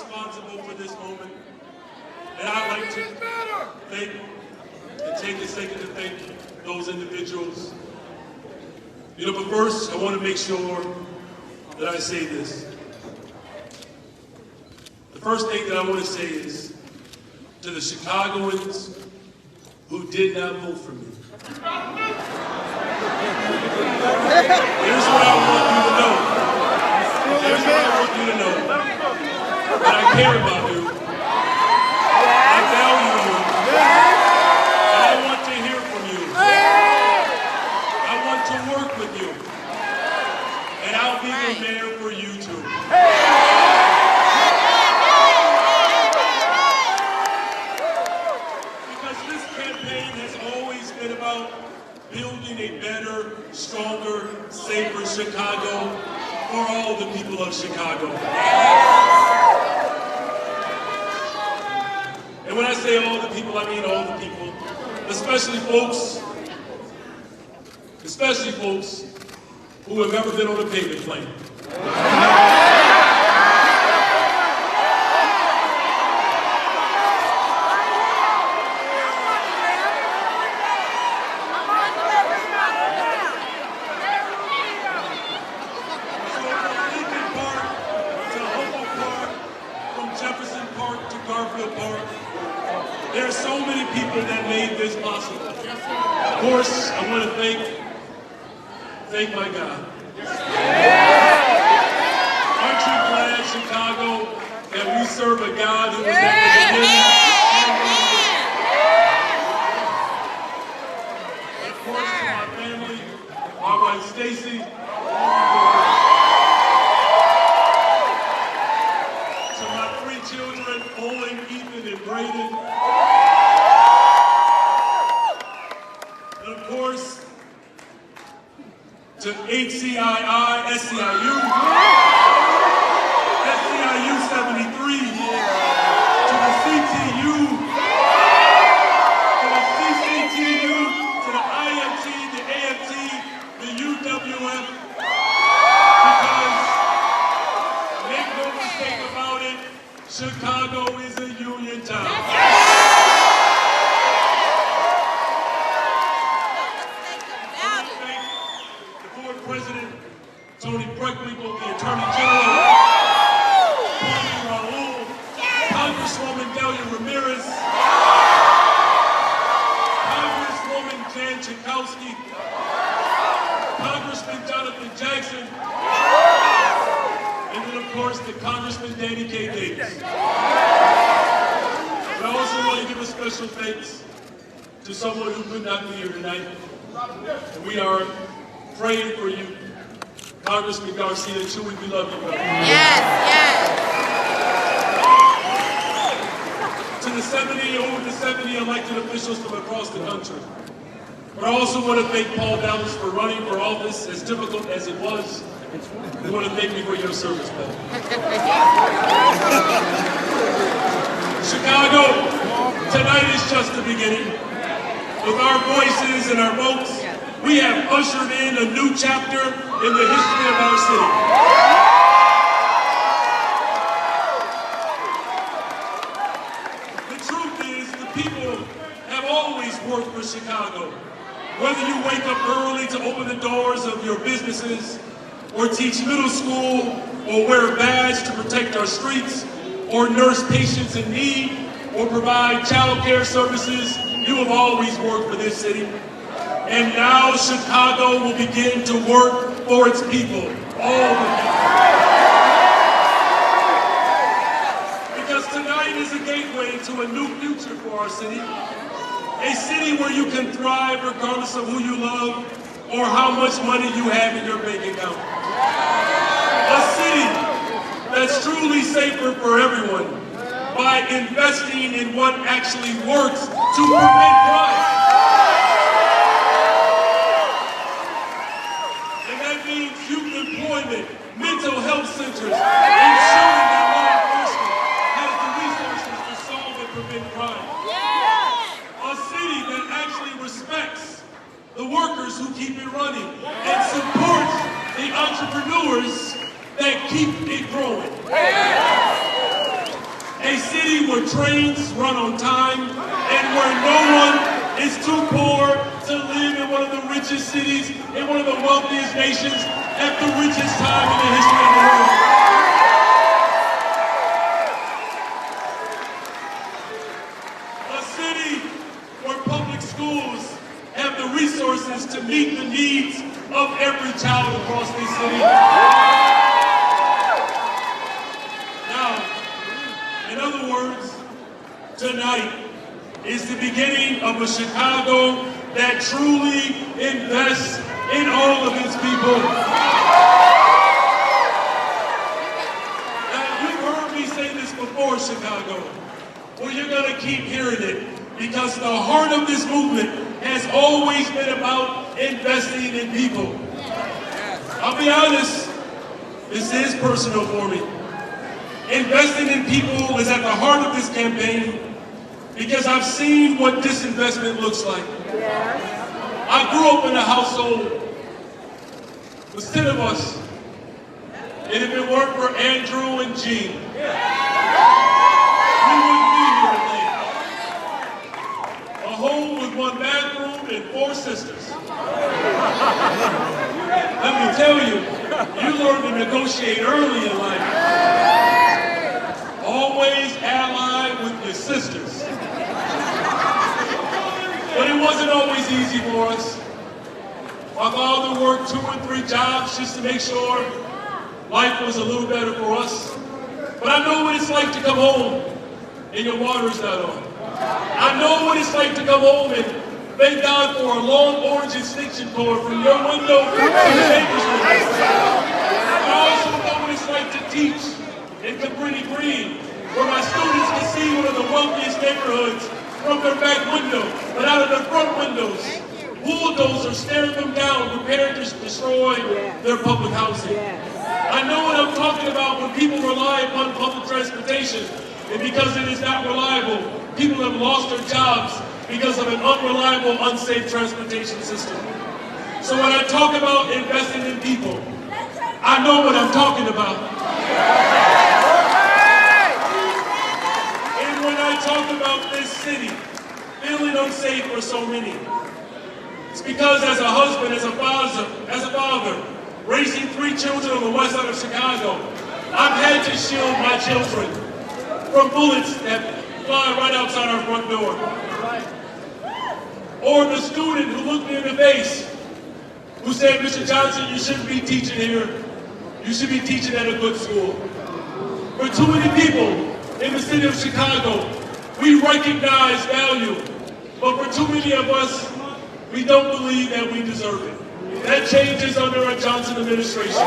responsible for this moment. And I'd like to thank and take a second to thank those individuals. You know, but first, I want to make sure that I say this. The first thing that I want to say is to the Chicagoans who did not vote for me. Here's what I want you to know. Here's what I want you to know. That I care about you. I value you. And I want to hear from you. I want to work with you. And I'll be the mayor for you too. Because this campaign has always been about building a better, stronger, safer Chicago for all the people of Chicago. And when I say all the people, I mean all the people, especially folks who have ever been on a payment plane. There are so many people that made this possible. Of course, I want to thank my God. Aren't you glad, Chicago, that we serve a God who was at the beginning? And of course, to my family, my wife Stacy, to my 3 children, Owen, Ethan, and Braden. And of course, to HCII, SCIU, SCIU 73, to the CTU, to the CCTU, to the IMT, the AMT, the UWF, because make no mistake about it, Chicago is a union town. President Tony Preckwinkle, the Attorney General, Raul, Congresswoman Delia Ramirez, Congresswoman Jan Chakowski, Congressman Jonathan Jackson, and then of course the Congressman Danny K. Davis. But I also want to give a special thanks to someone who could not be here tonight, and we are praying for you, Congressman Garcia. Chewy, we love you, brother. Yes, yes. To the 70, over the 70 elected officials from across the country. But I also want to thank Paul Dallas for running for office, as difficult as it was. I want to thank you for your service, Paul. Chicago, tonight is just the beginning. With our voices and our votes, we have ushered in a new chapter in the history of our city. The truth is, the people have always worked for Chicago. Whether you wake up early to open the doors of your businesses, or teach middle school, or wear a badge to protect our streets, or nurse patients in need, or provide child care services, you have always worked for this city. And now Chicago will begin to work for its people, all the people. Because tonight is a gateway to a new future for our city. A city where you can thrive regardless of who you love or how much money you have in your bank account. A city that's truly safer for everyone by investing in what actually works to prevent crime. Mental health centers, ensuring that law enforcement has the resources to solve and prevent crime. A city that actually respects the workers who keep it running and supports the entrepreneurs that keep it growing. where trains run on time and where no one is too poor to live in one of the richest cities, in one of the wealthiest nations, at the richest time in the history of the world. A city where public schools have the resources to meet the needs of every child across this city. Now, in other words, tonight is the beginning of a Chicago that truly invests in all of its people. Now, you've heard me say this before, Chicago. Well, you're going to keep hearing it because the heart of this movement has always been about investing in people. I'll be honest, this is personal for me. Investing in people is at the heart of this campaign because I've seen what disinvestment looks like. I grew up in a household with 10 of us, and if it weren't for Andrew and Jean, we wouldn't be here today. A home with 1 bathroom and 4 sisters. Let me tell you, you learn to negotiate early in life. Always ally with your sisters. But it wasn't always easy for us. My father worked 2 or 3 jobs just to make sure life was a little better for us. But I know what it's like to come home and your water's not on. I know what it's like to come home and thank God for a long orange extension cord from your window to the neighbor's window. I also know what it's like to teach in Cabrini Green, where my students can see one of the wealthiest neighborhoods from their back window, but out of their front windows, bulldozers staring them down, preparing to destroy their public housing. I know what I'm talking about when people rely upon public transportation, and because it is not reliable, people have lost their jobs because of an unreliable, unsafe transportation system. So when I talk about investing in people, I know what I'm talking about. And when I talk about this city feeling unsafe for so many, it's because as a husband, as a father, raising 3 children on the west side of Chicago, I've had to shield my children from bullets that fly right outside our front door. Or the student who looked me in the face, who said, Mr. Johnson, you shouldn't be teaching here. You should be teaching at a good school. For too many people in the city of Chicago, we recognize value, but for too many of us, we don't believe that we deserve it. That changes under a Johnson administration.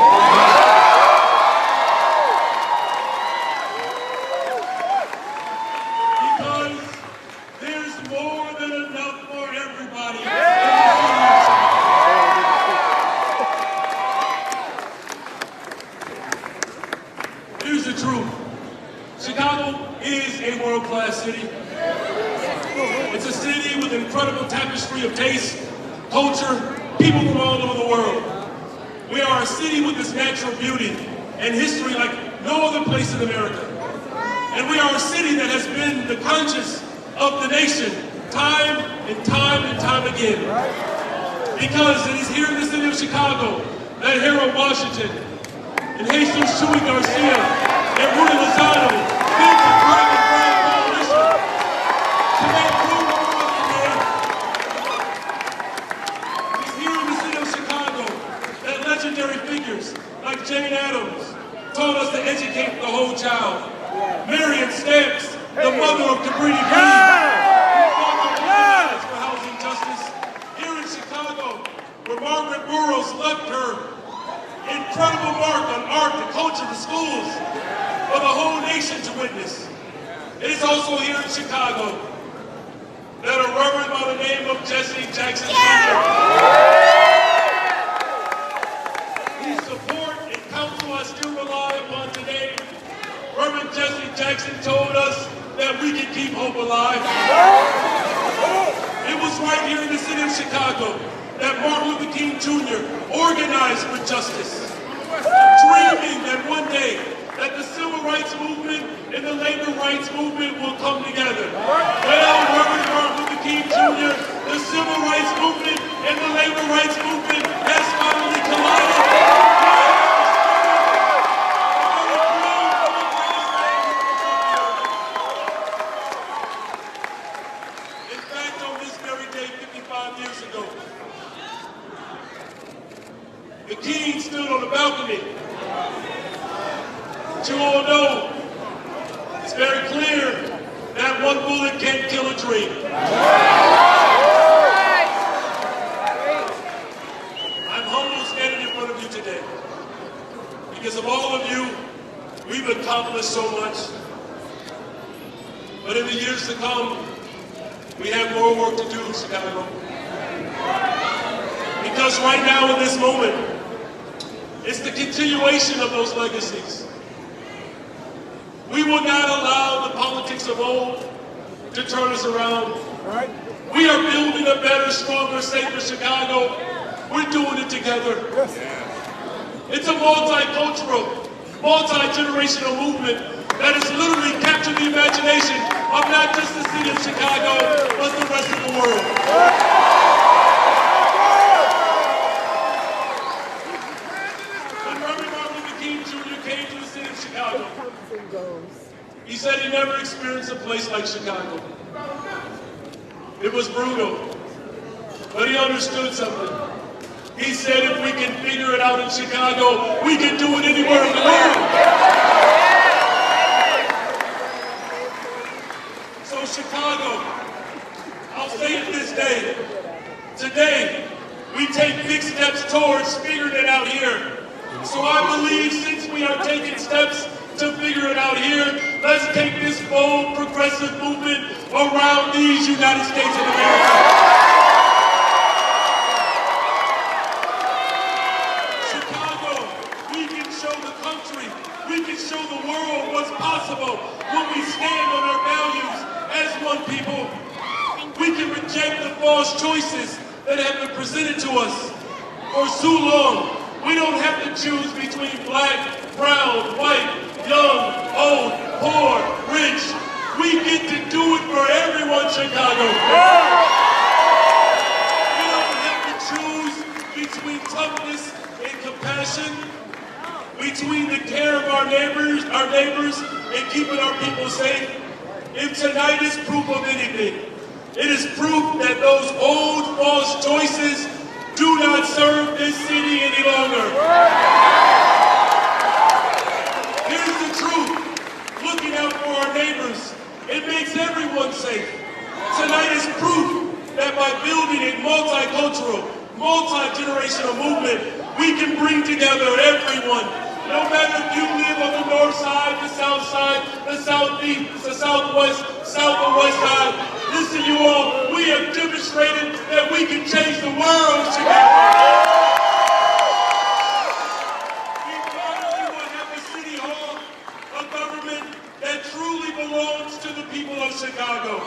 Because there's more than enough for everybody. Here's the truth. Chicago is a world-class city. It's a city with an incredible tapestry of taste, culture, people from all over the world. We are a city with this natural beauty and history like no other place in America. And we are a city that has been the conscience of the nation time and time and time again. Because it is here in the city of Chicago that Harold Washington and Jesus Chuy Garcia and Rudy Lozano built the Black and Brown Coalition to make room for us today. It's here in the city of Chicago that legendary figures like Jane Addams taught us to educate the whole child. Marion Stamps, the mother of Cabrini Green, who fought to organize for housing justice. Here in Chicago, where Margaret Burroughs left her incredible mark on art, the culture, the schools, for the whole nation to witness. It is also here in Chicago that a reverend by the name of Jesse Jackson Jr., whose support and counsel I still rely upon today, Reverend Jesse Jackson told us that we can keep hope alive. It was right here in the city of Chicago that Martin Luther King Jr. organized for justice, dreaming that one day that the civil rights movement and the labor rights movement will come together. Well, Reverend Martin Luther King Jr., the civil rights movement and the labor rights movement has finally collided. In fact, on this very day, 55 years ago, the king stood on the balcony. But you all know, it's very clear that one bullet can't kill a dream. I'm humbled standing in front of you today. Because of all of you, we've accomplished so much. But in the years to come, we have more work to do in Chicago. Because right now in this moment, it's the continuation of those legacies. We will not allow the politics of old to turn us around. We are building a better, stronger, safer Chicago. We're doing it together. It's a multicultural, multi-generational movement that has literally captured the imagination of not just the city of Chicago, but the rest of the world. Chicago. He said he never experienced a place like Chicago. It was brutal, but he understood something. He said if we can figure it out in Chicago, we can do it anywhere in the world. So Chicago, I'll say it this day. Today, we take big steps towards figuring it out here. So I believe since we are taking steps to figure it out here, let's take this bold, progressive movement around these United States of America. Chicago, we can show the country, we can show the world what's possible when we stand on our values as one people. We can reject the false choices that have been presented to us for so long. We don't have to choose between black, brown, white, young, old, poor, rich. We get to do it for everyone, Chicago. We don't have to choose between toughness and compassion, between the care of our neighbors, and keeping our people safe. If tonight is proof of anything, it is proof that those old false choices do not serve this city any longer. Here's the truth. Looking out for our neighbors, it makes everyone safe. Tonight is proof that by building a multicultural, multi-generational movement, we can bring together everyone. No matter if you live on the north side, the south side, the southeast, the southwest, south or west side. Listen, you all, we have demonstrated that we can change the world, Chicago. We finally will have a city hall, a government that truly belongs to the people of Chicago.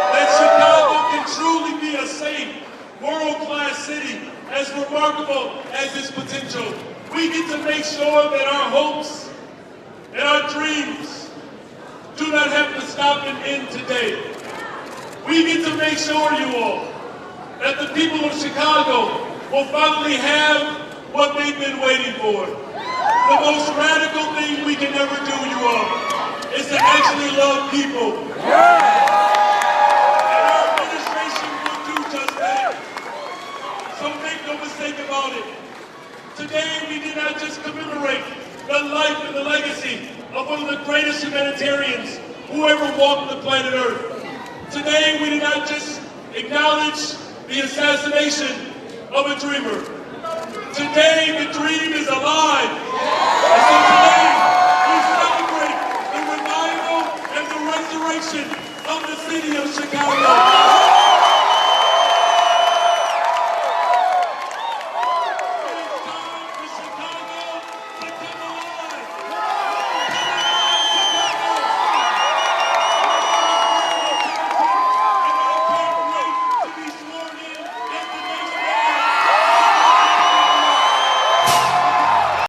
That Chicago can truly be a safe, world-class city, as remarkable as its potential. We get to make sure that our hopes and our dreams do not have to stop and end today. We get to make sure, you all, that the people of Chicago will finally have what they've been waiting for. The most radical thing we can ever do, you all, is to actually love people. And our administration will do just that. So make no mistake about it. Today, we did not just commemorate the life and the legacy of one of the greatest humanitarians who ever walked the planet Earth. Today, we did not just acknowledge the assassination of a dreamer. Today, the dream